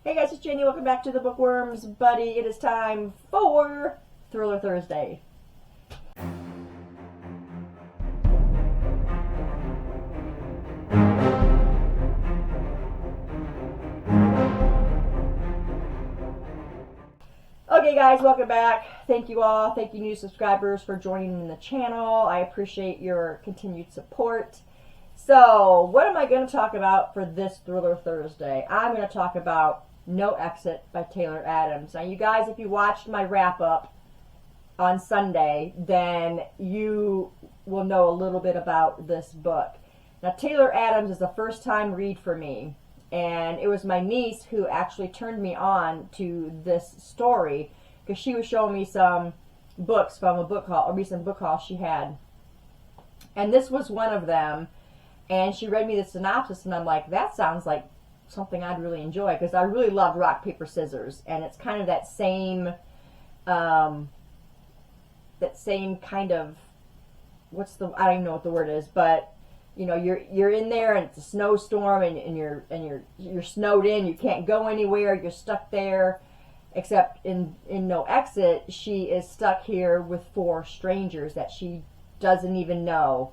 Hey guys, it's Jenny. Welcome back to the Bookworms Buddy. It is time for Thriller Thursday. Okay guys, welcome back. Thank you all. Thank you new subscribers for joining the channel. I appreciate your continued support. So, what am I going to talk about for this Thriller Thursday? I'm going to talk about No Exit by Taylor Adams. Now, you guys, if you watched my wrap-up on Sunday, then you will know a little bit about this book. Now, Taylor Adams is a first-time read for me, and it was my niece who actually turned me on to this story because she was showing me some books from a recent book haul she had. And this was one of them. And she read me the synopsis, and I'm like, that sounds like something I'd really enjoy, because I really love rock, paper, scissors, and it's kind of that same kind of, I don't even know what the word is, but you know, you're in there and it's a snowstorm, and you're snowed in, you can't go anywhere, you're stuck there, except in No Exit, she is stuck here with 4 strangers that she doesn't even know.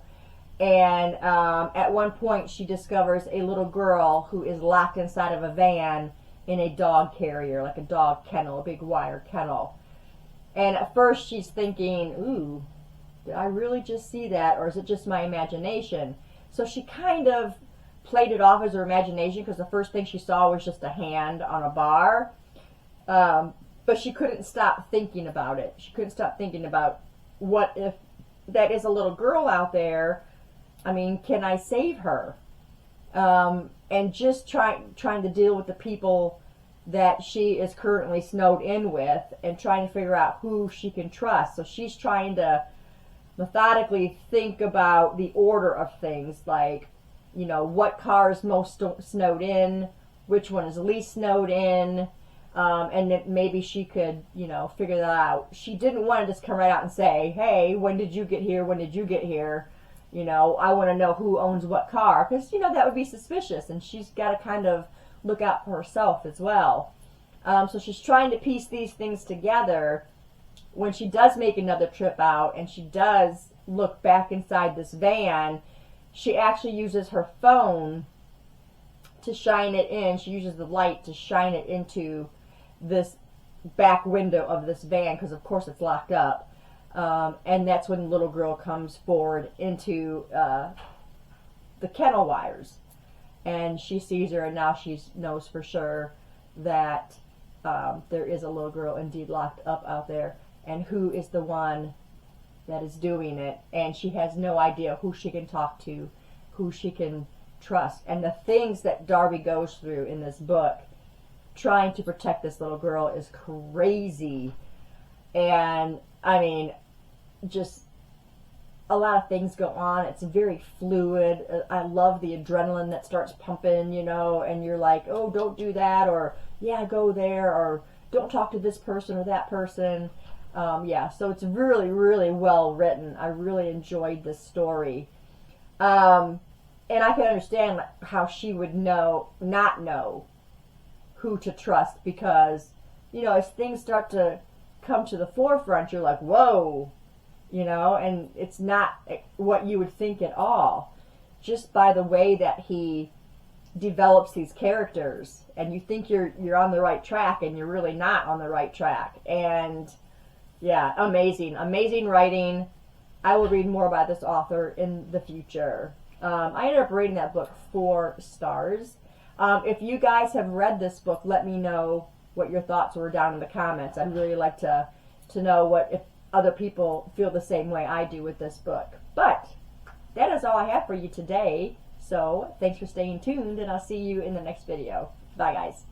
And at one point, she discovers a little girl who is locked inside of a van in a dog carrier, like a dog kennel, a big wire kennel. And at first, she's thinking, ooh, did I really just see that, or is it just my imagination? So she kind of played it off as her imagination, because the first thing she saw was just a hand on a bar. But she couldn't stop thinking about it. She couldn't stop thinking about, what if that is a little girl out there? I mean, can I save her? And just trying to deal with the people that she is currently snowed in with, and trying to figure out who she can trust. So she's trying to methodically think about the order of things, like, you know, what car is most snowed in, which one is least snowed in, and that maybe she could, you know, figure that out. She didn't want to just come right out and say, hey, when did you get here? When did you get here? You know, I want to know who owns what car, because, you know, that would be suspicious, and she's got to kind of look out for herself as well. So she's trying to piece these things together when she does make another trip out, and she does look back inside this van. She actually uses her phone to shine it in. She uses the light to shine it into this back window of this van, because, of course, it's locked up. And that's when the little girl comes forward into the kennel wires, and she sees her, and now she knows for sure that there is a little girl indeed locked up out there, and who is the one that is doing it. And she has no idea who she can talk to, who she can trust. And the things that Darby goes through in this book trying to protect this little girl is crazy. And I mean, just a lot of things go on. It's very fluid. I love the adrenaline that starts pumping, you know, and you're like, oh, don't do that, or yeah, go there, or don't talk to this person or that person. Yeah, so it's really, really well written. I really enjoyed this story. And I can understand how she would not know who to trust, because, you know, as things start to come to the forefront, you're like, whoa, you know, and it's not what you would think at all, just by the way that he develops these characters, and you think you're on the right track, and you're really not on the right track. And yeah, amazing writing. I will read more about this author in the future. I ended up rating that book 4 stars. If you guys have read this book, let me know what your thoughts were down in the comments. I'd really like to know if other people feel the same way I do with this book. But that is all I have for you today. So thanks for staying tuned, and I'll see you in the next video. Bye, guys.